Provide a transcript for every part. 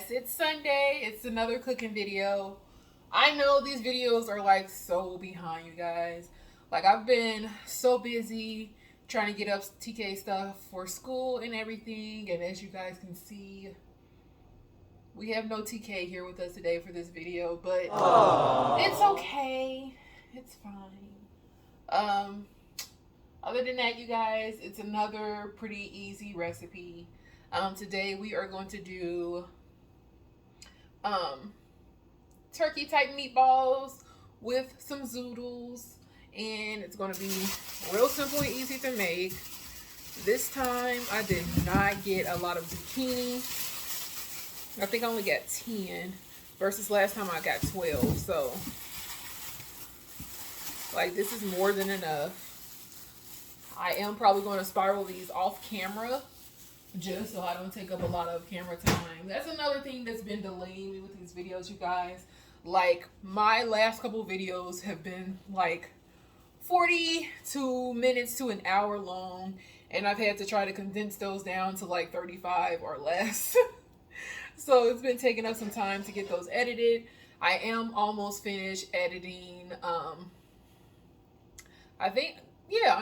Yes, it's Sunday. It's another cooking video. I know these videos are like so behind, you guys. Like, I've been so busy trying to get up TK stuff for school and everything. And as you guys can see, we have no TK here with us today for this video, but it's okay. It's fine. Other than that, you guys, it's another pretty easy recipe. Today we are going to do turkey type meatballs with some zoodles, and it's going to be real simple and easy to make. This time I did not get a lot of zucchini. I think I only got 10 versus last time I got 12, so like this is more than enough. I am probably going to spiral these off camera just so I don't take up a lot of camera time. That's another thing that's been delaying me with these videos, you guys. Like, my last couple videos have been like 42 minutes to an hour long, and I've had to try to condense those down to like 35 or less. So it's been taking up some time to get those edited. I am almost finished editing, I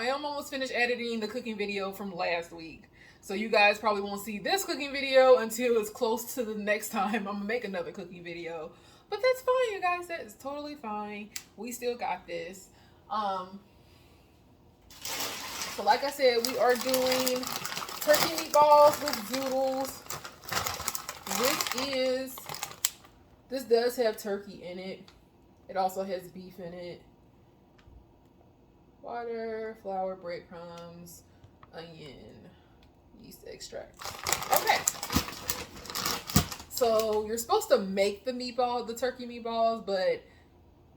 am almost finished editing the cooking video from last week. So you guys probably won't see this cooking video until it's close to the next time I'm gonna make another cooking video. But that's fine, you guys. That is totally fine. We still got this. So like I said, we are doing turkey meatballs with zoodles. This does have turkey in it. It also has beef in it. Water, flour, breadcrumbs, onion, yeast extract. Okay. So you're supposed to make the turkey meatballs, but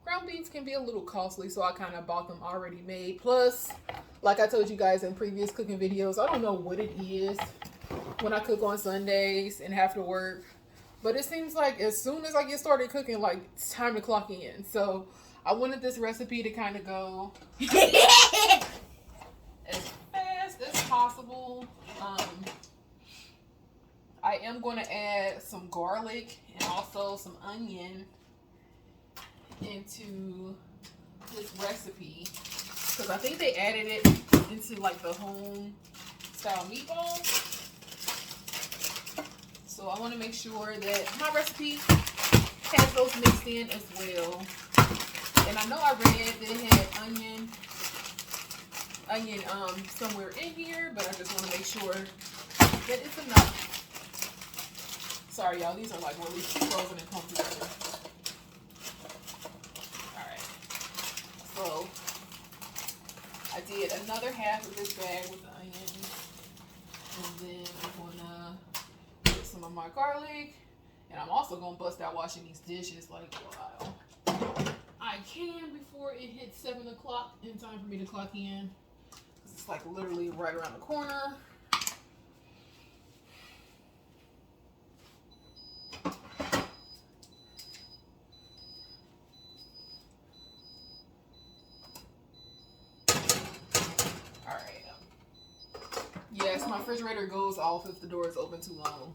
ground beans can be a little costly, so I kind of bought them already made. Plus, like I told you guys in previous cooking videos, I don't know what it is when I cook on Sundays and have to work, but it seems like as soon as I get started cooking, like, it's time to clock in. So I wanted this recipe to kind of go as fast as possible. I am going to add some garlic and also some onion into this recipe, because I think they added it into like the home style meatballs. So I want to make sure that my recipe has those mixed in as well. And I know I read that it had onion somewhere in here, but I just want to make sure that it's enough. Sorry, y'all, these are like really frozen and come together. Alright. So I did another half of this bag with the onion. And then I'm gonna put some of my garlic. And I'm also gonna bust out washing these dishes like while I can before it hits 7 o'clock in time for me to clock in. It's like literally right around the corner. Alright. Yes, my refrigerator goes off if the door is open too long.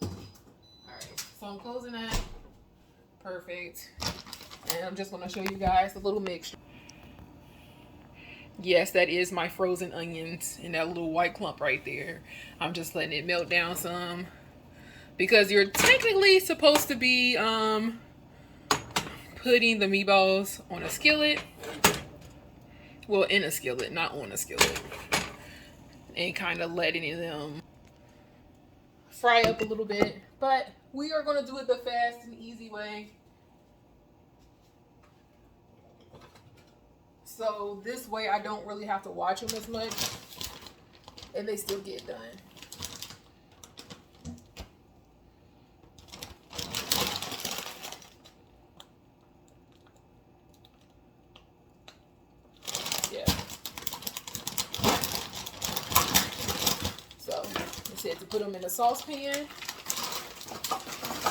Alright, so I'm closing that. Perfect. And I'm just going to show you guys a little mixture. Yes, that is my frozen onions in that little white clump right there. I'm just letting it melt down some, because you're technically supposed to be putting the meatballs on a skillet. Well, in a skillet, not on a skillet. And kind of letting them fry up a little bit. But we are going to do it the fast and easy way. So this way I don't really have to watch them as much, and they still get done. Yeah. So you said to put them in a saucepan,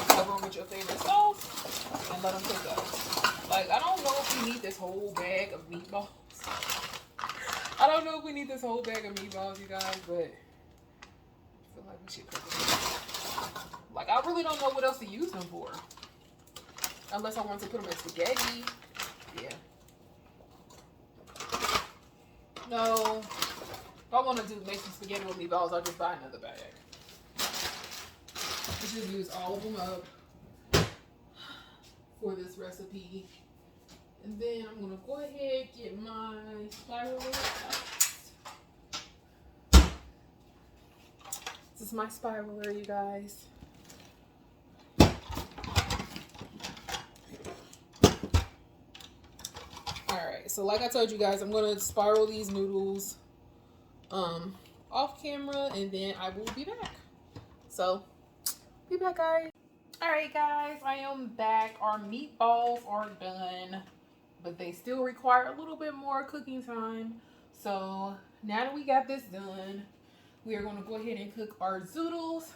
cover them with your favorite sauce, and let them cook up. Like, I don't know if we need this whole bag of meatballs. I don't know if we need this whole bag of meatballs, you guys, but I feel like shit cooking. Like, I really don't know what else to use them for. Unless I want to put them in spaghetti. Yeah. No. If I want to make some spaghetti with meatballs, I'll just buy another bag. Let's just use all of them up for this recipe. And then I'm going to go ahead and get my spiraler out. This is my spiraler, you guys. Alright, so like I told you guys, I'm going to spiral these noodles off camera, and then I will be back. So, be back, guys. Alright, guys, I am back. Our meatballs are done, but they still require a little bit more cooking time. So, now that we got this done, we are going to go ahead and cook our zoodles.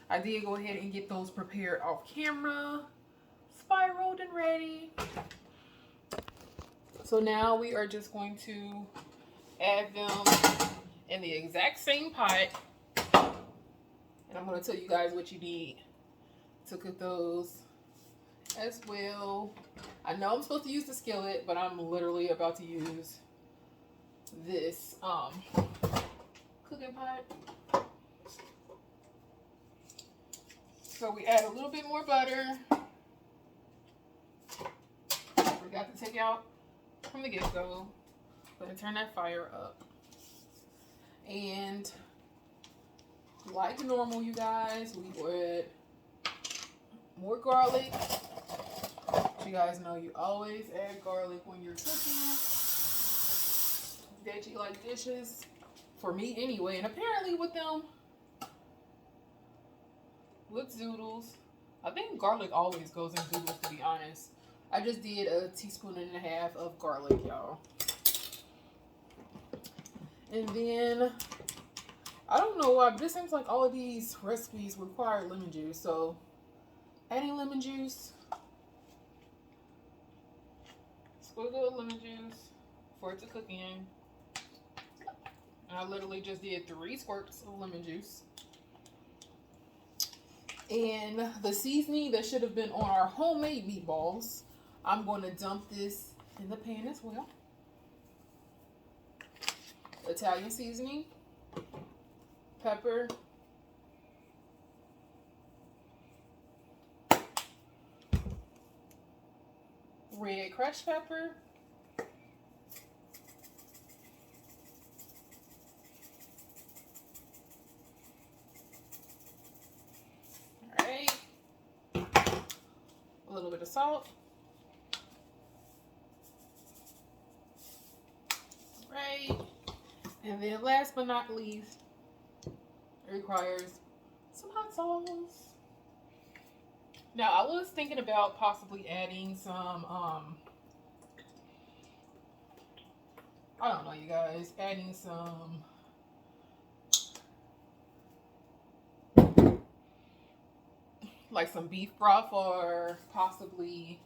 I did go ahead and get those prepared off camera, spiraled and ready. So now we are just going to add them in the exact same pot. And I'm going to tell you guys what you need to cook those as well. I know I'm supposed to use the skillet, but I'm literally about to use this cooking pot. So we add a little bit more butter. Forgot to take out from the get-go. Gonna turn that fire up. And like normal, you guys, we would more garlic. You guys know you always add garlic when you're cooking veggie-like dishes. For me anyway. And apparently with Zoodles, I think garlic always goes in Zoodles, to be honest. I just did a teaspoon and a half of garlic, y'all. And then, I don't know why, but it seems like all of these recipes require lemon juice. So, adding lemon juice. Squiggle of lemon juice for it to cook in. And I literally just did 3 squirts of lemon juice. And the seasoning that should have been on our homemade meatballs, I'm going to dump this in the pan as well. Italian seasoning, pepper, red crushed pepper, alright, a little bit of salt, right. And then last but not least, it requires some hot sauce. Now, I was thinking about possibly adding some, I don't know, you guys, adding some like some beef broth, or possibly,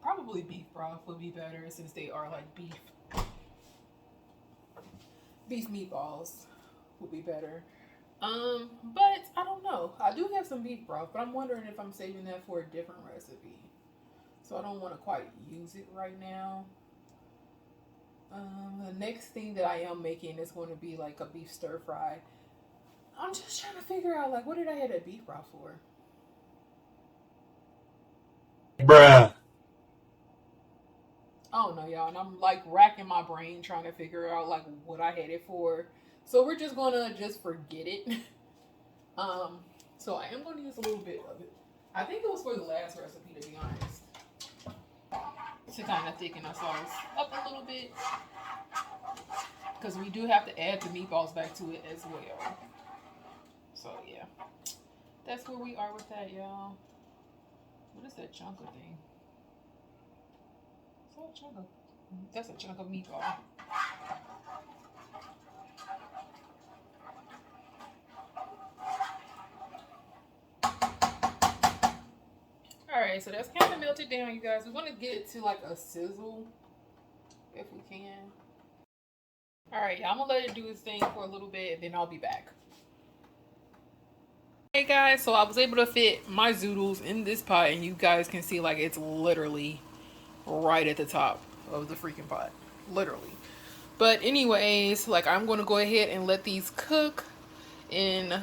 probably beef broth would be better since they are like beef meatballs would be better. But I don't know. I do have some beef broth, but I'm wondering if I'm saving that for a different recipe. So I don't want to quite use it right now. The next thing that I am making is going to be like a beef stir fry. I'm just trying to figure out, like, what did I have that beef broth for? Bruh. I don't know, y'all. And I'm like racking my brain trying to figure out like what I had it for. So we're just gonna just forget it. So I am gonna use a little bit of it. I think it was for the last recipe, to be honest, to kind of thicken our sauce up a little bit, because we do have to add the meatballs back to it as well. So yeah, that's where we are with that, y'all. What is that chunk of thing? Is that a chunk of? That's a chunk of meatball. Alright, so that's kind of melted down, you guys. We want to get it to like a sizzle, if we can. Alright, y'all, I'm going to let it do its thing for a little bit, and then I'll be back. Hey guys, so I was able to fit my Zoodles in this pot, and you guys can see like it's literally right at the top of the freaking pot, literally. But anyways, like I'm going to go ahead and let these cook in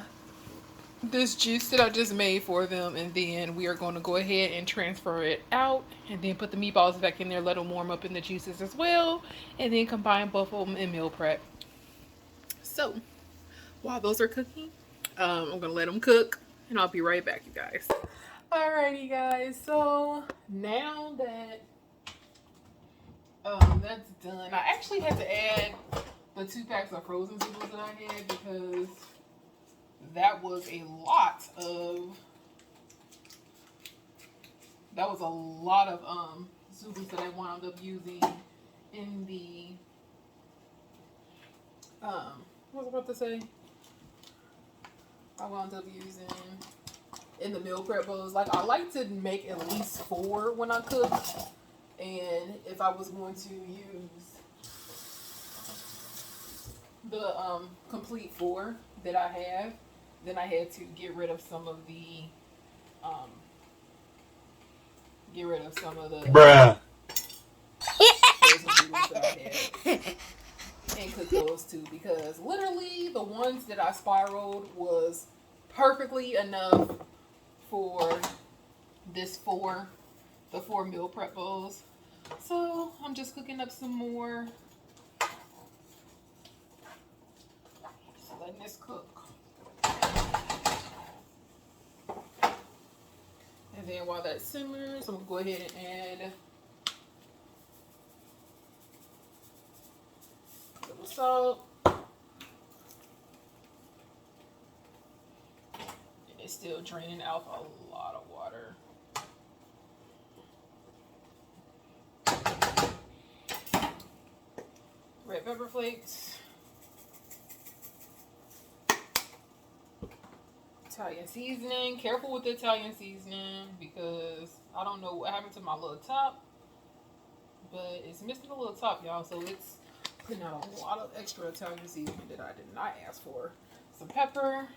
this juice that I just made for them, and then we are going to go ahead and transfer it out and then put the meatballs back in there, let them warm up in the juices as well, and then combine both of them in meal prep. So while those are cooking, I'm gonna let them cook and I'll be right back, you guys. Alrighty guys, so now that that's done, I actually had to add the 2 packs of frozen Zoodles that I had because that was a lot of Zoodles that I wound up using in the what was I about to say? I wound up using in the meal prep bowls. Like I like to make at least 4 when I cook, and if I was going to use the complete 4 that I have, then I had to get rid of some of the Bruh. frozen noodles that I had and cook those too, because literally the ones that I spiraled was perfectly enough for the 4 meal prep bowls. So I'm just cooking up some more. Just letting this cook. And then while that simmers, I'm gonna go ahead and add a little salt. And it's still draining out a lot of water. Red pepper flakes. Italian seasoning. Careful with the Italian seasoning because I don't know what happened to my little top, but it's missing a little top, y'all. So it's putting out a lot of extra Italian seasoning that I did not ask for. Some pepper.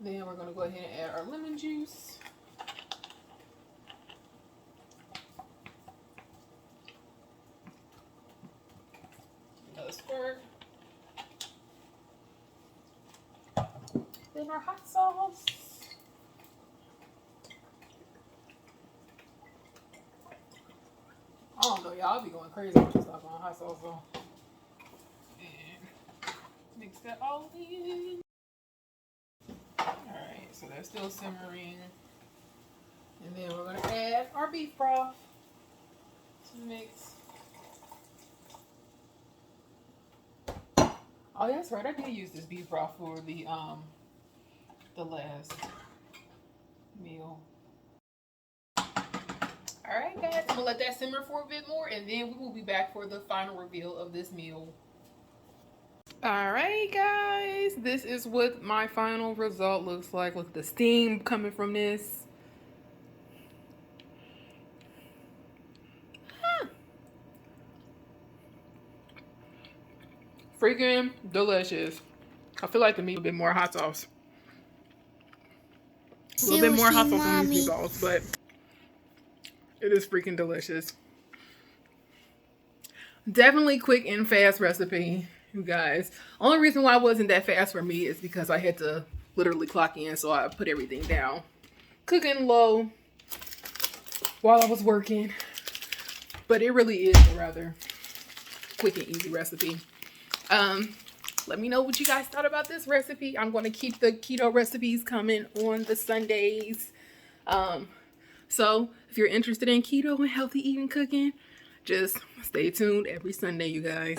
Then we're gonna go ahead and add our lemon juice. Another squirt. Then our hot sauce. I don't know, y'all. I'll be going crazy with this stuff on hot sauce though. And mix that all in. Alright, so that's still simmering. And then we're gonna add our beef broth to the mix. Oh, that's right. I did use this beef broth for the last meal. Alright guys, I'm gonna let that simmer for a bit more and then we will be back for the final reveal of this meal. Alright guys, this is what my final result looks like. Look at the steam coming from this. Freaking delicious. I feel like the meat a bit more hot sauce. A little bit more hot sauce on these meatballs, but it is freaking delicious. Definitely quick and fast recipe, you guys. Only reason why it wasn't that fast for me is because I had to literally clock in, so I put everything down. Cooking low while I was working. But it really is a rather quick and easy recipe. Let me know what you guys thought about this recipe. I'm going to keep the keto recipes coming on the Sundays. So if you're interested in keto and healthy eating cooking, just stay tuned every Sunday, you guys.